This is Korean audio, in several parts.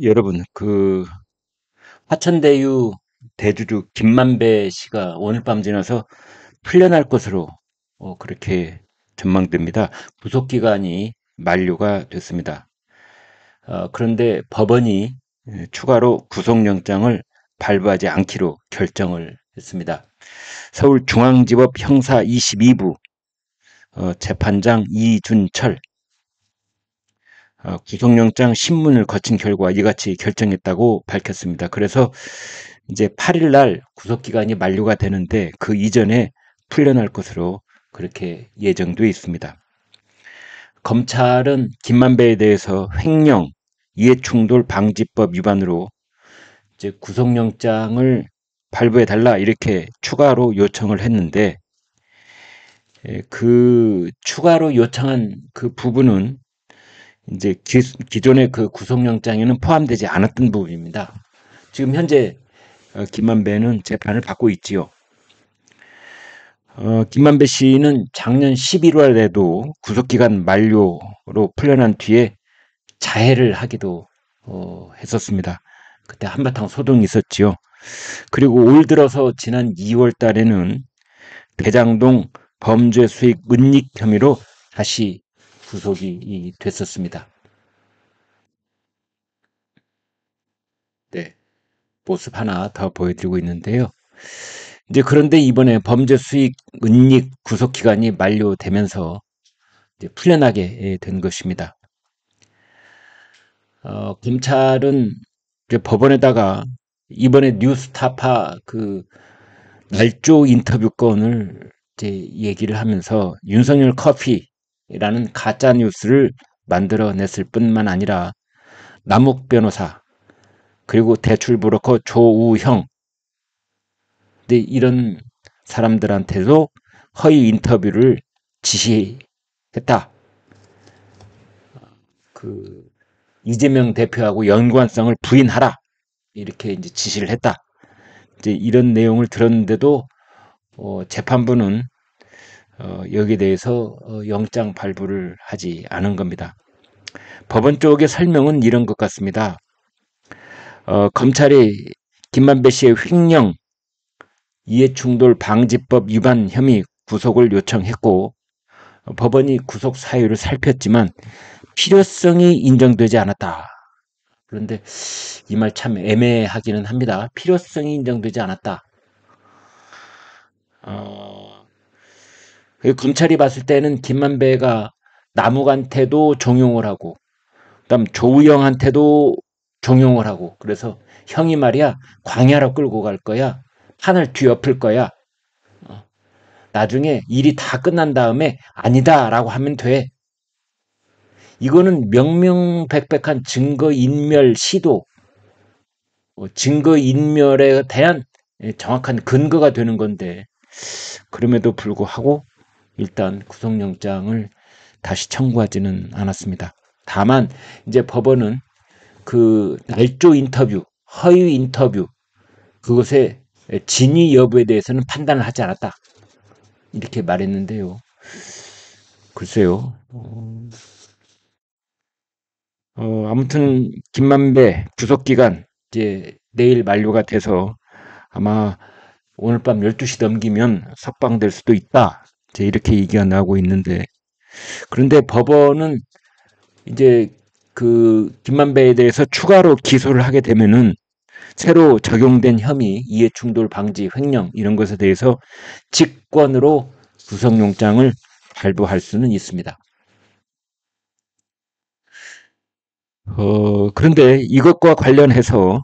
여러분, 화천대유 대주주 김만배 씨가 오늘 밤 지나서 풀려날 것으로 그렇게 전망됩니다. 구속 기간이 만료가 됐습니다. 그런데 법원이 추가로 구속영장을 발부하지 않기로 결정을 했습니다. 서울중앙지법 형사 22부 재판장 이준철 구속영장 심문을 거친 결과 이같이 결정했다고 밝혔습니다. 그래서 이제 8일 날 구속기간이 만료가 되는데 그 이전에 풀려날 것으로 그렇게 예정돼 있습니다. 검찰은 김만배에 대해서 횡령, 이해충돌 방지법 위반으로 이제 구속영장을 발부해달라 이렇게 추가로 요청을 했는데 그 추가로 요청한 그 부분은 이제 기존의 그 구속영장에는 포함되지 않았던 부분입니다. 지금 현재 김만배는 재판을 받고 있지요. 김만배 씨는 작년 11월에도 구속기간 만료로 풀려난 뒤에 자해를 하기도 했었습니다. 그때 한바탕 소동이 있었지요. 그리고 올 들어서 지난 2월 달에는 대장동 범죄 수익 은닉 혐의로 다시 구속이 됐었습니다. 네, 모습 하나 더 보여드리고 있는데요. 이제 그런데 이번에 범죄 수익 은닉 구속 기간이 만료되면서 이제 풀려나게 된 것입니다. 검찰은 이제 법원에다가 이번에 뉴스타파 그 날조 인터뷰 건을 이제 얘기를 하면서 윤석열 커피라는 가짜 뉴스를 만들어냈을 뿐만 아니라 남욱 변호사 그리고 대출 브로커 조우형 이런 사람들한테도 허위 인터뷰를 지시했다. 그 이재명 대표하고 연관성을 부인하라 이렇게 이제 지시를 했다. 이제 이런 내용을 들었는데도 재판부는 여기에 대해서 영장 발부를 하지 않은 겁니다. 법원 쪽의 설명은 이런 것 같습니다. 검찰이 김만배 씨의 횡령, 이해충돌 방지법 위반 혐의 구속을 요청했고 법원이 구속 사유를 살폈지만 필요성이 인정되지 않았다. 그런데 이 말 참 애매하기는 합니다. 필요성이 인정되지 않았다. 검찰이 봤을 때는 김만배가 남욱한테도 종용을 하고 그다음 조우영한테도 종용을 하고 그래서 형이 말이야 광야로 끌고 갈 거야. 판을 뒤엎을 거야. 나중에 일이 다 끝난 다음에 아니다라고 하면 돼. 이거는 명명백백한 증거인멸 시도, 증거인멸에 대한 정확한 근거가 되는 건데 그럼에도 불구하고 일단 구속영장을 다시 청구하지는 않았습니다. 다만 이제 법원은 그 날조 인터뷰, 허위 인터뷰 그것의 진위 여부에 대해서는 판단을 하지 않았다. 이렇게 말했는데요. 글쎄요. 아무튼 김만배 구속기간 이제 내일 만료가 돼서 아마 오늘 밤 12시 넘기면 석방될 수도 있다. 이제 이렇게 얘기가 나오고 있는데 그런데 법원은 이제 그 김만배에 대해서 추가로 기소를 하게 되면은 새로 적용된 혐의, 이해충돌 방지, 횡령 이런 것에 대해서 직권으로 구속영장을 발부할 수는 있습니다. 그런데 이것과 관련해서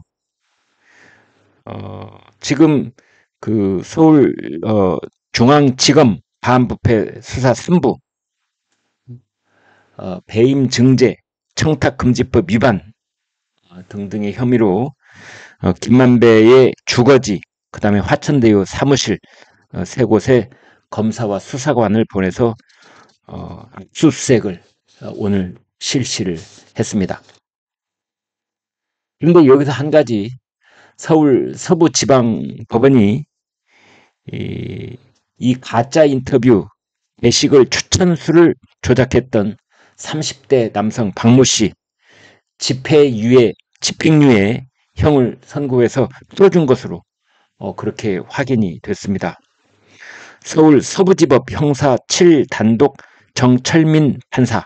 지금 그 서울 중앙지검 반부패 수사 3부 배임 증제, 청탁금지법 위반 등등의 혐의로 김만배의 주거지, 그 다음에 화천대유 사무실 세 곳에 검사와 수사관을 보내서 압수수색을 오늘 실시를 했습니다. 그런데 여기서 한 가지 서울 서부지방법원이 이 가짜 인터뷰 게시글 추천수를 조작했던 30대 남성 박모 씨 집행유예 집행유예 형을 선고해서 풀어준 것으로 그렇게 확인이 됐습니다. 서울 서부지법 형사 7단독 정철민 판사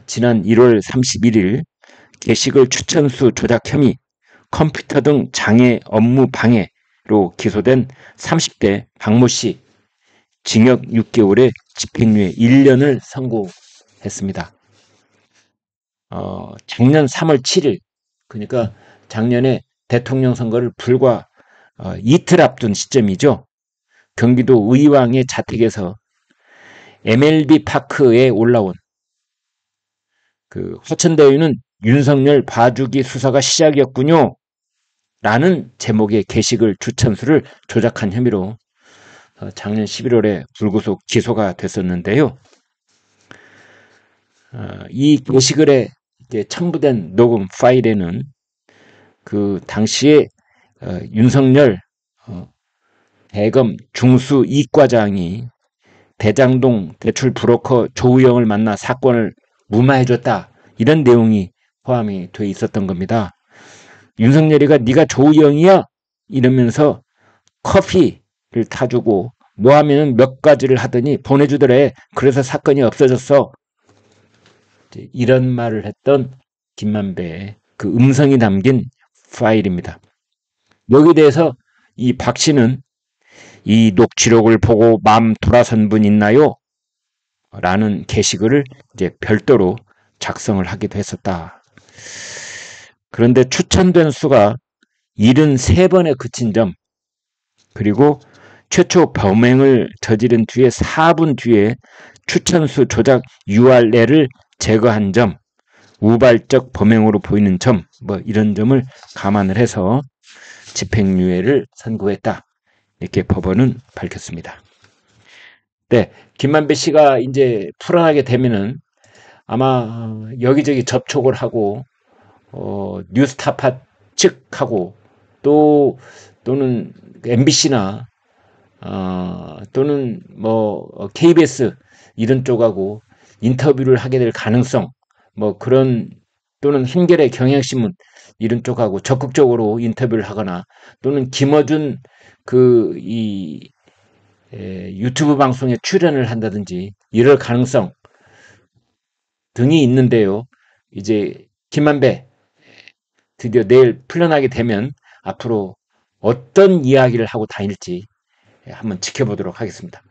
지난 1월 31일 게시글 추천수 조작 혐의, 컴퓨터 등 장애 업무 방해로 기소된 30대 박모 씨 징역 6개월에 집행유예 1년을 선고했습니다. 작년 3월 7일, 그러니까 작년에 대통령 선거를 불과 이틀 앞둔 시점이죠. 경기도 의왕의 자택에서 MLB 파크에 올라온 그 화천대유는 윤석열 봐주기 수사가 시작이었군요. 라는 제목의 게시글 추천수를 조작한 혐의로 작년 11월에 불구속 기소가 됐었는데요. 이 게시글에 첨부된 녹음 파일에는 그 당시에 윤석열 대검 중수 이과장이 대장동 대출 브로커 조우영을 만나 사건을 무마해줬다. 이런 내용이 포함이 돼 있었던 겁니다. 윤석열이가 네가 조우영이야? 이러면서 커피를 타주고 뭐 하면 몇 가지를 하더니 보내주더래. 그래서 사건이 없어졌어. 이런 말을 했던 김만배의 그 음성이 담긴 파일입니다. 여기에 대해서 이 박 씨는 이 녹취록을 보고 마음 돌아선 분 있나요? 라는 게시글을 이제 별도로 작성을 하기도 했었다. 그런데 추천된 수가 73번에 그친 점, 그리고 최초 범행을 저지른 뒤에 4분 뒤에 추천수 조작 URL을 제거한 점, 우발적 범행으로 보이는 점, 뭐 이런 점을 감안을 해서 집행유예를 선고했다. 이렇게 법원은 밝혔습니다. 네, 김만배 씨가 이제 풀어나게 되면은 아마 여기저기 접촉을 하고 뉴스타파 측하고 또는 MBC나 또는 뭐 KBS 이런 쪽하고 인터뷰를 하게 될 가능성, 뭐 그런, 또는 한겨레 경향신문 이런 쪽하고 적극적으로 인터뷰를 하거나, 또는 김어준 이 유튜브 방송에 출연을 한다든지 이럴 가능성 등이 있는데요. 이제 김만배 드디어 내일 풀려나게 되면 앞으로 어떤 이야기를 하고 다닐지 한번 지켜보도록 하겠습니다.